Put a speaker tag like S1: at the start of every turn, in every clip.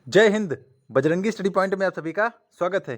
S1: जय Hind. Bajrangi study point में आप सभी का स्वागत है।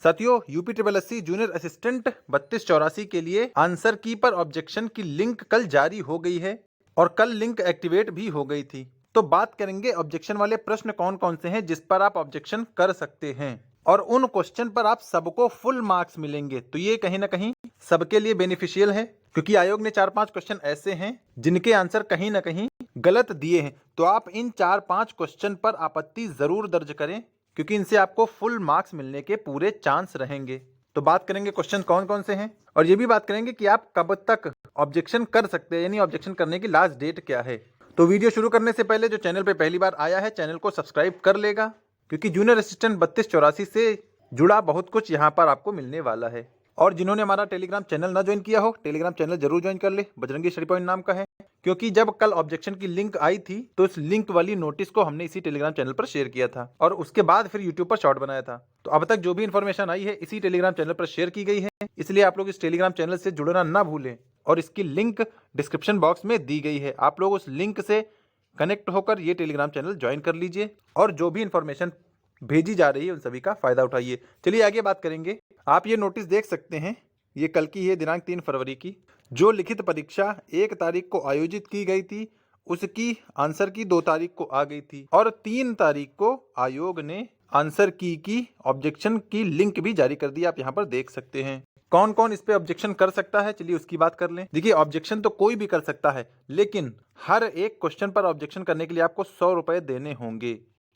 S1: साथियों, UP triple S C junior assistant 3284 के लिए आंसर की पर ऑब्जेक्शन की लिंक कल जारी हो गई है और कल लिंक एक्टिवेट भी हो गई थी। तो बात करेंगे ऑब्जेक्शन वाले प्रश्न कौन कौन से हैं जिस पर आप ऑब्जेक्शन कर सकते हैं और उन क्वेश्चन पर आप सबको फुल मार्क्स मिलेंगे। तो ये कहीं ना कहीं सबके लिए बेनिफिशियल है, क्योंकि आयोग ने 4-5 क्वेश्चन ऐसे हैं जिनके आंसर कहीं ना कहीं गलत दिए हैं। तो आप इन 4-5 क्वेश्चन पर आपत्ति जरूर दर्ज करें, क्योंकि इनसे आपको फुल मार्क्स मिलने के पूरे चांस रहेंगे। तो बात करेंगे क्वेश्चन कौन कौन से हैं और ये भी बात करेंगे कि आप कब तक ऑब्जेक्शन कर सकते हैं, यानी ऑब्जेक्शन करने की लास्ट डेट क्या है। तो वीडियो शुरू करने से पहले जो चैनल पे पहली बार आया है, चैनल को सब्सक्राइब कर लेगा, क्योंकि जूनियर असिस्टेंट 3284 से जुड़ा बहुत कुछ यहाँ पर आपको मिलने वाला है। और जिन्होंने हमारा टेलीग्राम चैनल ना ज्वाइन किया हो, टेलीग्राम चैनल जरूर ज्वाइन कर ले, बजरंगी स्टडी पॉइंट नाम का है। क्योंकि जब कल ऑब्जेक्शन की लिंक आई थी तो इस लिंक वाली नोटिस को हमने इसी टेलीग्राम चैनल पर शेयर किया था और उसके बाद फिर यूट्यूब पर शॉर्ट बनाया था। तो अब तक जो भी इन्फॉर्मेशन आई है इसी टेलीग्राम चैनल पर शेयर की गई है, इसलिए आप लोग इस टेलीग्राम चैनल से जुड़ना ना भूलें और इसकी लिंक डिस्क्रिप्शन बॉक्स में दी गई है। आप लोग उस लिंक से कनेक्ट होकर ये टेलीग्राम चैनल ज्वाइन कर लीजिए और जो भी इन्फॉर्मेशन भेजी जा रही है उन सभी का फायदा उठाइए। चलिए आगे बात करेंगे। आप ये नोटिस देख सकते हैं, ये कल की है, दिनांक 3 फरवरी की। जो लिखित परीक्षा 1 तारीख को आयोजित की गई थी उसकी आंसर की 2 तारीख को आ गई थी और 3 तारीख को आयोग ने आंसर की ऑब्जेक्शन की लिंक भी जारी कर दी। आप यहाँ पर देख सकते हैं कौन कौन इस पे ऑब्जेक्शन कर सकता है। चलिए उसकी बात कर लें। देखिए, ऑब्जेक्शन तो कोई भी कर सकता है, लेकिन हर एक क्वेश्चन पर ऑब्जेक्शन करने के लिए आपको 100 रुपए देने होंगे।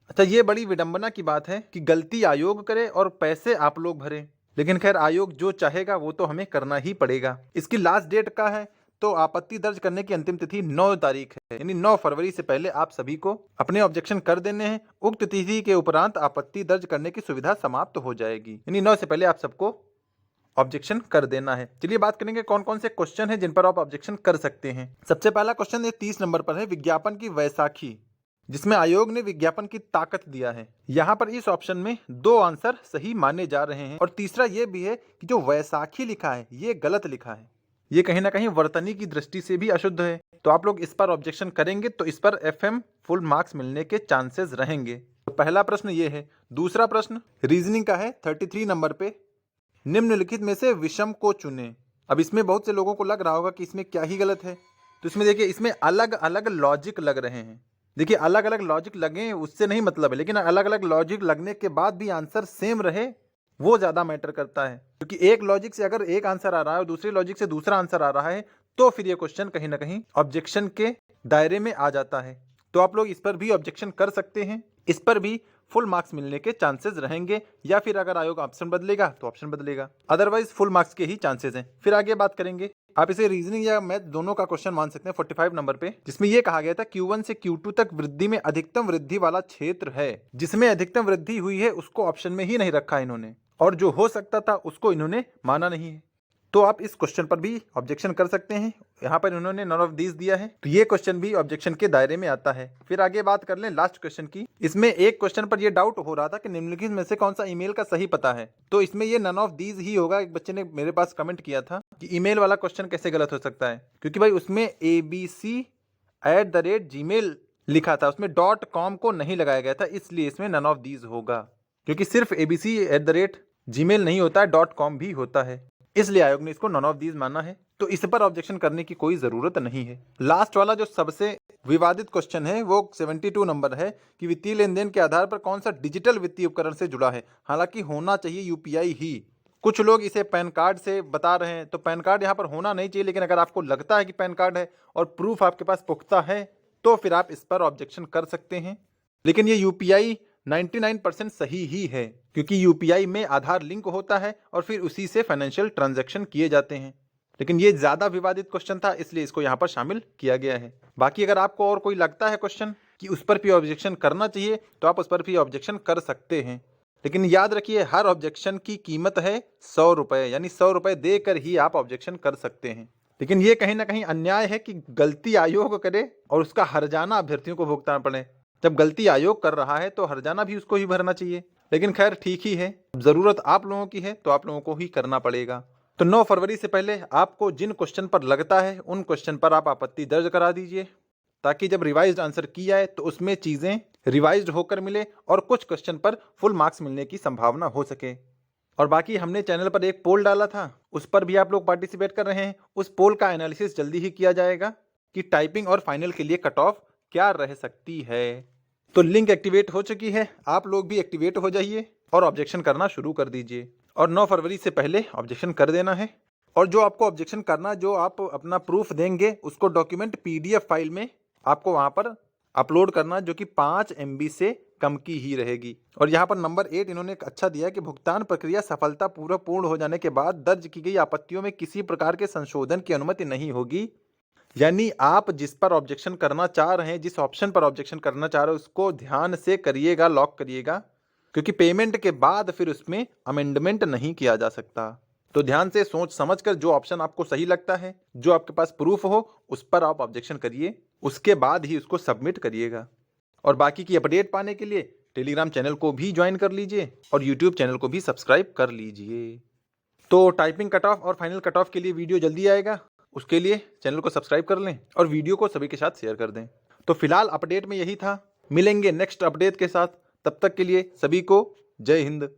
S1: अच्छा, ये बड़ी विडंबना की बात है कि गलती आयोग करे और पैसे आप लोग भरें, लेकिन खैर आयोग जो चाहेगा वो तो हमें करना ही पड़ेगा। इसकी लास्ट डेट का है तो आपत्ति दर्ज करने की अंतिम तिथि 9 तारीख है, यानी 9 फरवरी से पहले आप सभी को अपने ऑब्जेक्शन कर देने हैं। उक्त तिथि के उपरांत आपत्ति दर्ज करने की सुविधा समाप्त हो जाएगी, यानी 9 से पहले आप सबको ऑब्जेक्शन कर देना है। चलिए बात करेंगे कौन कौन से क्वेश्चन है जिन पर आप ऑब्जेक्शन कर सकते हैं। सबसे पहला क्वेश्चन 30 नंबर पर है, विज्ञापन की वैसाखी, जिसमें आयोग ने विज्ञापन की ताकत दिया है। यहाँ पर इस ऑप्शन में 2 आंसर सही माने जा रहे हैं और तीसरा ये भी है कि जो वैसाखी लिखा है ये गलत लिखा है। ये कहीं ना कहीं वर्तनी की दृष्टि से भी अशुद्ध है। तो आप लोग इस पर ऑब्जेक्शन करेंगे तो इस पर FM फुल मार्क्स मिलने के चांसेस रहेंगे। तो पहला प्रश्न ये है। दूसरा प्रश्न रीजनिंग का है 33 नंबर पे, निम्नलिखित में से विषम को चुने। अब इसमें बहुत से लोगों को लग रहा होगा कि इसमें क्या ही गलत है। तो इसमें देखिए, इसमें अलग अलग लॉजिक लग रहे हैं। देखिए, अलग अलग लॉजिक लगे उससे नहीं मतलब है, लेकिन अलग अलग लॉजिक लगने के बाद भी आंसर सेम रहे वो ज्यादा मैटर करता है। क्योंकि एक लॉजिक से अगर एक आंसर आ रहा है और दूसरे लॉजिक से दूसरा आंसर आ रहा है तो फिर ये क्वेश्चन कहीं ना कहीं ऑब्जेक्शन के दायरे में आ जाता है। तो आप लोग इस पर भी ऑब्जेक्शन कर सकते हैं, इस पर भी फुल मार्क्स मिलने के चांसेस रहेंगे, या फिर अगर आयोग ऑप्शन बदलेगा तो ऑप्शन बदलेगा, अदरवाइज फुल मार्क्स के ही चांसेस हैं। फिर आगे बात करेंगे, आप इसे रीजनिंग या मैथ दोनों का क्वेश्चन मान सकते हैं 45 नंबर पे, जिसमें यह कहा गया था Q1 से Q2 तक वृद्धि में अधिकतम वृद्धि वाला क्षेत्र है। जिसमें अधिकतम वृद्धि हुई है उसको ऑप्शन में ही नहीं रखा इन्होंने, और जो हो सकता था उसको इन्होंने माना नहीं है। तो आप इस क्वेश्चन पर भी ऑब्जेक्शन कर सकते हैं। यहाँ पर इन्होंने नन ऑफ दीज दिया है, तो ये क्वेश्चन भी ऑब्जेक्शन के दायरे में आता है। फिर आगे बात कर लें लास्ट क्वेश्चन की। इसमें एक क्वेश्चन पर ये डाउट हो रहा था कि निम्नलिखित में से कौन सा ईमेल का सही पता है, तो इसमें ये नन ऑफ दीज ही होगा। एक बच्चे ने मेरे पास कमेंट किया था कि ईमेल वाला क्वेश्चन कैसे गलत हो सकता है, क्योंकि भाई उसमें abc@gmail लिखा था, उसमें .com को नहीं लगाया गया था, इसलिए इसमें नन ऑफ दीज होगा। क्योंकि सिर्फ abc@gmail नहीं होता है, .com भी होता है, इसलिए आयोग ने इसको नन ऑफ दीज माना है। तो इस पर ऑब्जेक्शन करने की कोई जरूरत नहीं है। लास्ट वाला जो सबसे विवादित क्वेश्चन है वो 72 नंबर है कि वित्तीय लेन देन के आधार पर कौन सा डिजिटल वित्तीय उपकरण से जुड़ा है। हालांकि होना चाहिए UPI ही। कुछ लोग इसे पैन कार्ड से बता रहे हैं, तो पैन कार्ड यहाँ पर होना नहीं चाहिए, लेकिन अगर आपको लगता है कि पैन कार्ड है और प्रूफ आपके पास पुख्ता है तो फिर आप इस पर ऑब्जेक्शन कर सकते हैं। लेकिन ये UPI 99% सही ही है, क्योंकि UPI में आधार लिंक होता है और फिर उसी से फाइनेंशियल ट्रांजैक्शन किए जाते हैं। लेकिन ये ज्यादा विवादित क्वेश्चन था, इसलिए इसको यहाँ पर शामिल किया गया है। बाकी अगर आपको और कोई लगता है क्वेश्चन कि उस पर भी ऑब्जेक्शन करना चाहिए तो आप उस पर भी ऑब्जेक्शन कर सकते हैं। लेकिन याद रखिए, हर ऑब्जेक्शन की कीमत है 100 रुपए, यानी 100 रुपए देकर ही आप ऑब्जेक्शन कर सकते हैं। लेकिन ये कहीं ना कहीं अन्याय है कि गलती आयोग करे और उसका हर्जाना अभ्यर्थियों को भुगतान पड़े। जब गलती आयोग कर रहा है तो हर्जाना भी उसको ही भरना चाहिए। लेकिन खैर ठीक ही है, जरूरत आप लोगों की है तो आप लोगों को ही करना पड़ेगा। तो 9 फरवरी से पहले आपको जिन क्वेश्चन पर लगता है उन क्वेश्चन पर आप आपत्ति दर्ज करा दीजिए, ताकि जब रिवाइज्ड आंसर की जाए तो उसमें चीज़ें रिवाइज्ड होकर मिले और कुछ क्वेश्चन पर फुल मार्क्स मिलने की संभावना हो सके। और बाकी हमने चैनल पर एक पोल डाला था, उस पर भी आप लोग पार्टिसिपेट कर रहे हैं। उस पोल का एनालिसिस जल्दी ही किया जाएगा कि टाइपिंग और फाइनल के लिए कट ऑफ क्या रह सकती है। तो लिंक एक्टिवेट हो चुकी है, आप लोग भी एक्टिवेट हो जाइए और ऑब्जेक्शन करना शुरू कर दीजिए। और 9 फरवरी से पहले ऑब्जेक्शन कर देना है। और जो आपको ऑब्जेक्शन करना, जो आप अपना प्रूफ देंगे, उसको डॉक्यूमेंट PDF फाइल में आपको वहाँ पर अपलोड करना, जो कि 5 MB से कम की ही रहेगी। और यहाँ पर नंबर 8 इन्होंने एक अच्छा दिया कि भुगतान प्रक्रिया सफलतापूर्वक पूर्ण हो जाने के बाद दर्ज की गई आपत्तियों में किसी प्रकार के संशोधन की अनुमति नहीं होगी। यानी आप जिस पर ऑब्जेक्शन करना चाह रहे हैं, जिस ऑप्शन पर ऑब्जेक्शन करना चाह रहे हैं, उसको ध्यान से करिएगा, लॉक करिएगा, क्योंकि पेमेंट के बाद फिर उसमें अमेंडमेंट नहीं किया जा सकता। तो ध्यान से सोच समझ कर जो ऑप्शन आपको सही लगता है, जो आपके पास प्रूफ हो, उस पर आप ऑब्जेक्शन करिए, उसके बाद ही उसको सबमिट करिएगा। और बाकी की अपडेट पाने के लिए टेलीग्राम चैनल को भी ज्वाइन कर लीजिए और यूट्यूब चैनल को भी सब्सक्राइब कर लीजिए। तो टाइपिंग कट ऑफ और फाइनल कट ऑफ के लिए वीडियो जल्दी आएगा, उसके लिए चैनल को सब्सक्राइब कर लें और वीडियो को सभी के साथ शेयर कर दें। तो फिलहाल अपडेट में यही था, मिलेंगे नेक्स्ट अपडेट के साथ। तब तक के लिए सभी को जय हिंद।